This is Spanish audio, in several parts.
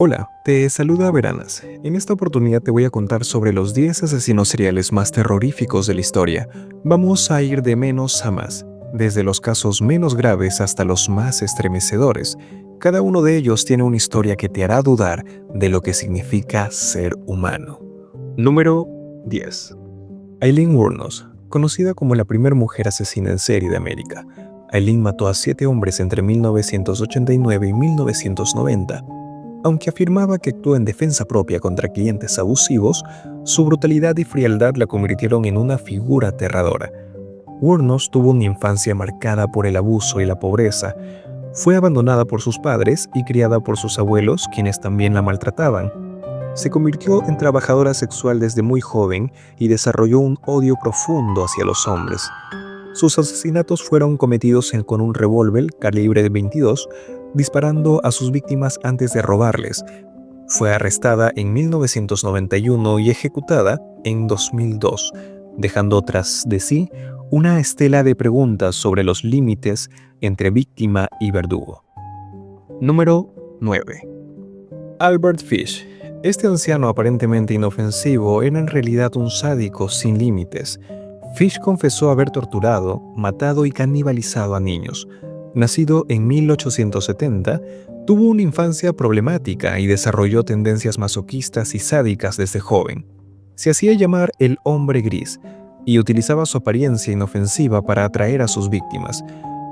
Hola, te saluda Veranas. En esta oportunidad te voy a contar sobre los 10 asesinos seriales más terroríficos de la historia. Vamos a ir de menos a más, desde los casos menos graves hasta los más estremecedores. Cada uno de ellos tiene una historia que te hará dudar de lo que significa ser humano. Número 10. Aileen Wuornos, conocida como la primera mujer asesina en serie de América. Aileen mató a 7 hombres entre 1989 y 1990. Aunque afirmaba que actuó en defensa propia contra clientes abusivos, su brutalidad y frialdad la convirtieron en una figura aterradora. Wuornos tuvo una infancia marcada por el abuso y la pobreza. Fue abandonada por sus padres y criada por sus abuelos, quienes también la maltrataban. Se convirtió en trabajadora sexual desde muy joven y desarrolló un odio profundo hacia los hombres. Sus asesinatos fueron cometidos con un revólver calibre 22, disparando a sus víctimas antes de robarles. Fue arrestada en 1991 y ejecutada en 2002, dejando tras de sí una estela de preguntas sobre los límites entre víctima y verdugo. Número 9. Albert Fish. Este anciano aparentemente inofensivo era en realidad un sádico sin límites. Fish confesó haber torturado, matado y canibalizado a niños. Nacido en 1870, tuvo una infancia problemática y desarrolló tendencias masoquistas y sádicas desde joven. Se hacía llamar el hombre gris y utilizaba su apariencia inofensiva para atraer a sus víctimas.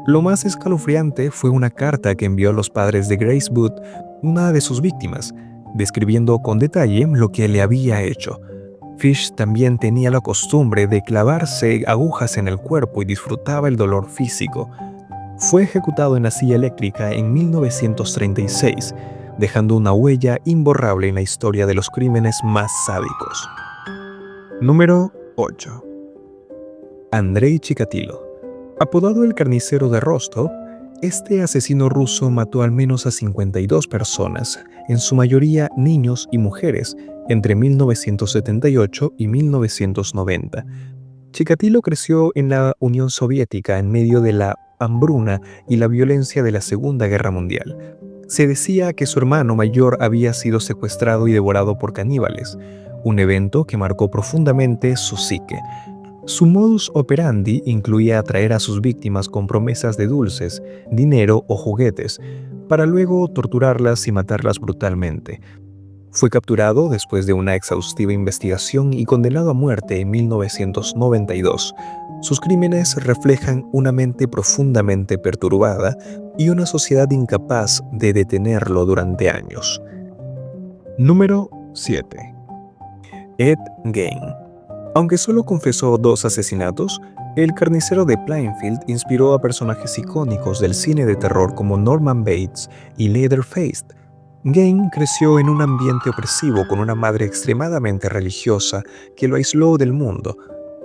Lo más escalofriante fue una carta que envió a los padres de Grace Booth, una de sus víctimas, describiendo con detalle lo que le había hecho. Fish también tenía la costumbre de clavarse agujas en el cuerpo y disfrutaba el dolor físico. Fue ejecutado en la silla eléctrica en 1936, dejando una huella imborrable en la historia de los crímenes más sádicos. Número 8. Andrei Chikatilo. Apodado el carnicero de Rostov, este asesino ruso mató al menos a 52 personas, en su mayoría niños y mujeres, entre 1978 y 1990. Chikatilo creció en la Unión Soviética en medio de la hambruna y la violencia de la Segunda Guerra Mundial. Se decía que su hermano mayor había sido secuestrado y devorado por caníbales, un evento que marcó profundamente su psique. Su modus operandi incluía atraer a sus víctimas con promesas de dulces, dinero o juguetes, para luego torturarlas y matarlas brutalmente. Fue capturado después de una exhaustiva investigación y condenado a muerte en 1992. Sus crímenes reflejan una mente profundamente perturbada y una sociedad incapaz de detenerlo durante años. Número 7. Ed Gein. Aunque solo confesó 2 asesinatos, el carnicero de Plainfield inspiró a personajes icónicos del cine de terror como Norman Bates y Leatherface. Gein creció en un ambiente opresivo con una madre extremadamente religiosa que lo aisló del mundo.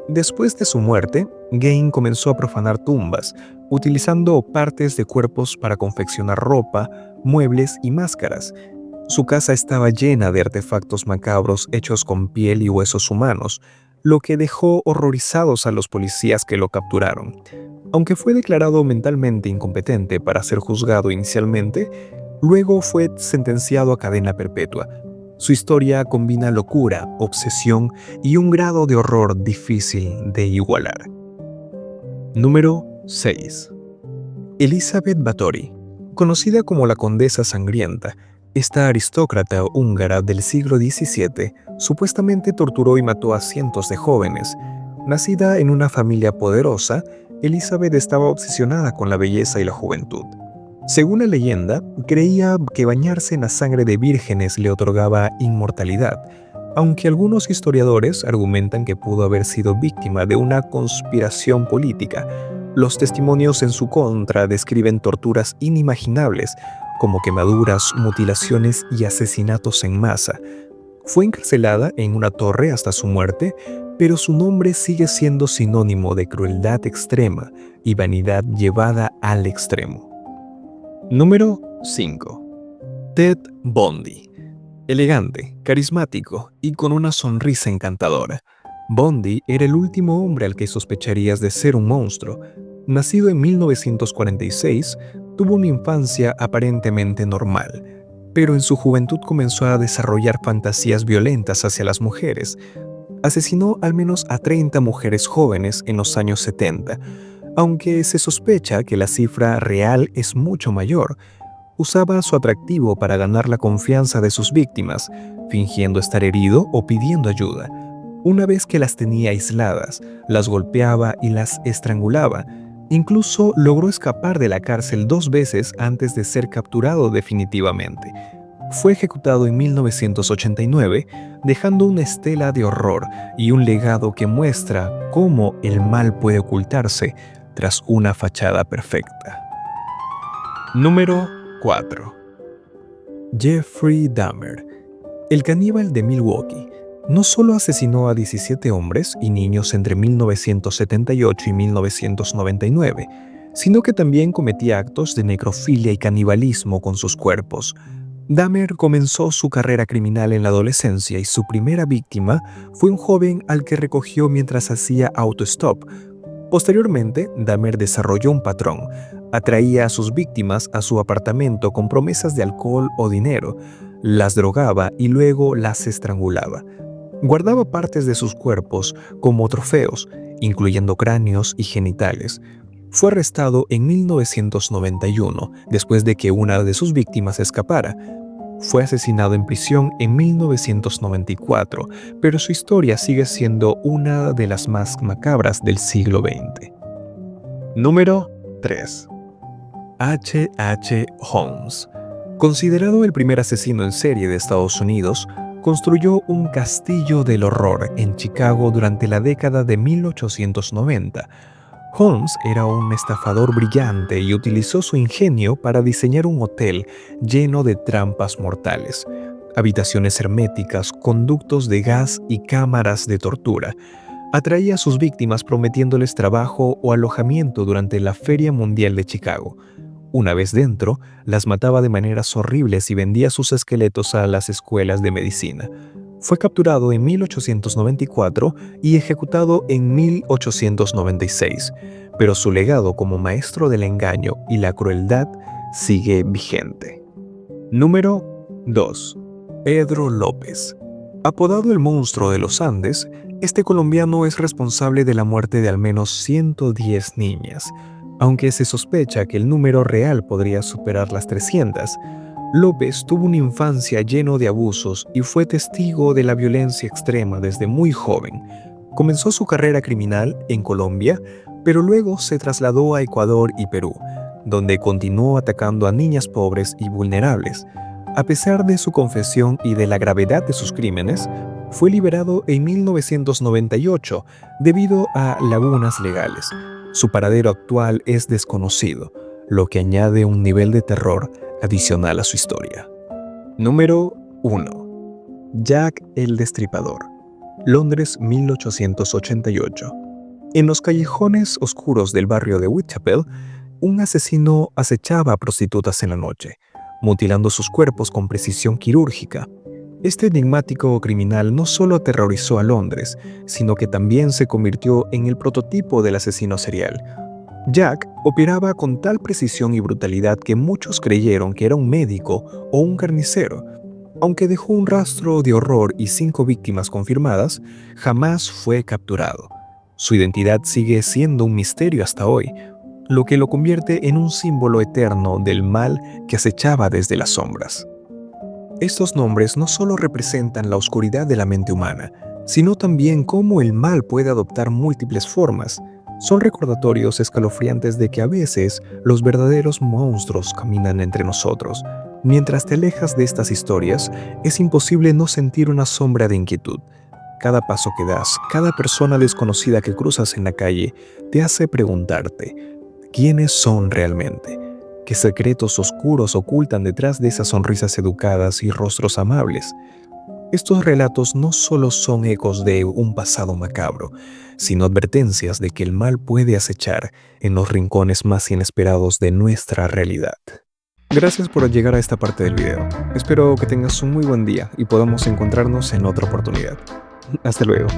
Después de su muerte, Gein comenzó a profanar tumbas, utilizando partes de cuerpos para confeccionar ropa, muebles y máscaras. Su casa estaba llena de artefactos macabros hechos con piel y huesos humanos, lo que dejó horrorizados a los policías que lo capturaron. Aunque fue declarado mentalmente incompetente para ser juzgado inicialmente, luego fue sentenciado a cadena perpetua. Su historia combina locura, obsesión y un grado de horror difícil de igualar. Número 6. Elizabeth Báthory. Conocida como la Condesa Sangrienta, esta aristócrata húngara del siglo XVII supuestamente torturó y mató a cientos de jóvenes. Nacida en una familia poderosa, Elizabeth estaba obsesionada con la belleza y la juventud. Según la leyenda, creía que bañarse en la sangre de vírgenes le otorgaba inmortalidad, aunque algunos historiadores argumentan que pudo haber sido víctima de una conspiración política. Los testimonios en su contra describen torturas inimaginables, como quemaduras, mutilaciones y asesinatos en masa. Fue encarcelada en una torre hasta su muerte, pero su nombre sigue siendo sinónimo de crueldad extrema y vanidad llevada al extremo. Número 5. Ted Bundy. Elegante, carismático y con una sonrisa encantadora, Bundy era el último hombre al que sospecharías de ser un monstruo. Nacido en 1946, tuvo una infancia aparentemente normal. pero en su juventud comenzó a desarrollar fantasías violentas hacia las mujeres. Asesinó al menos a 30 mujeres jóvenes en los años 70, aunque se sospecha que la cifra real es mucho mayor. Usaba su atractivo para ganar la confianza de sus víctimas, fingiendo estar herido o pidiendo ayuda. Una vez que las tenía aisladas, las golpeaba y las estrangulaba. Incluso logró escapar de la cárcel 2 veces antes de ser capturado definitivamente. Fue ejecutado en 1989, dejando una estela de horror y un legado que muestra cómo el mal puede ocultarse tras una fachada perfecta. Número 4. Jeffrey Dahmer. El caníbal de Milwaukee no solo asesinó a 17 hombres y niños entre 1978 y 1999, sino que también cometía actos de necrofilia y canibalismo con sus cuerpos. Dahmer comenzó su carrera criminal en la adolescencia y su primera víctima fue un joven al que recogió mientras hacía autostop. Posteriormente, Dahmer desarrolló un patrón. Atraía a sus víctimas a su apartamento con promesas de alcohol o dinero, las drogaba y luego las estrangulaba. Guardaba partes de sus cuerpos como trofeos, incluyendo cráneos y genitales. Fue arrestado en 1991 después de que una de sus víctimas escapara. Fue asesinado en prisión en 1994, pero su historia sigue siendo una de las más macabras del siglo XX. Número 3. H. H. Holmes. Considerado el primer asesino en serie de Estados Unidos, construyó un castillo del horror en Chicago durante la década de 1890. Holmes era un estafador brillante y utilizó su ingenio para diseñar un hotel lleno de trampas mortales, habitaciones herméticas, conductos de gas y cámaras de tortura. Atraía a sus víctimas prometiéndoles trabajo o alojamiento durante la Feria Mundial de Chicago. Una vez dentro, las mataba de maneras horribles y vendía sus esqueletos a las escuelas de medicina. Fue capturado en 1894 y ejecutado en 1896, pero su legado como maestro del engaño y la crueldad sigue vigente. Número 2. Pedro López. Apodado el monstruo de los Andes, este colombiano es responsable de la muerte de al menos 110 niñas, aunque se sospecha que el número real podría superar las 300. López tuvo una infancia llena de abusos y fue testigo de la violencia extrema desde muy joven. Comenzó su carrera criminal en Colombia, pero luego se trasladó a Ecuador y Perú, donde continuó atacando a niñas pobres y vulnerables. A pesar de su confesión y de la gravedad de sus crímenes, fue liberado en 1998 debido a lagunas legales. Su paradero actual es desconocido, lo que añade un nivel de terror adicional a su historia. Número 1. Jack el Destripador. Londres, 1888. En los callejones oscuros del barrio de Whitechapel, un asesino acechaba a prostitutas en la noche, mutilando sus cuerpos con precisión quirúrgica. Este enigmático criminal no solo aterrorizó a Londres, sino que también se convirtió en el prototipo del asesino serial. Jack operaba con tal precisión y brutalidad que muchos creyeron que era un médico o un carnicero. Aunque dejó un rastro de horror y 5 víctimas confirmadas, jamás fue capturado. Su identidad sigue siendo un misterio hasta hoy, lo que lo convierte en un símbolo eterno del mal que acechaba desde las sombras. Estos nombres no solo representan la oscuridad de la mente humana, sino también cómo el mal puede adoptar múltiples formas. Son recordatorios escalofriantes de que a veces los verdaderos monstruos caminan entre nosotros. Mientras te alejas de estas historias, es imposible no sentir una sombra de inquietud. Cada paso que das, cada persona desconocida que cruzas en la calle, te hace preguntarte, ¿quiénes son realmente? ¿Qué secretos oscuros ocultan detrás de esas sonrisas educadas y rostros amables? Estos relatos no solo son ecos de un pasado macabro, sino advertencias de que el mal puede acechar en los rincones más inesperados de nuestra realidad. Gracias por llegar a esta parte del video. Espero que tengas un muy buen día y podamos encontrarnos en otra oportunidad. Hasta luego.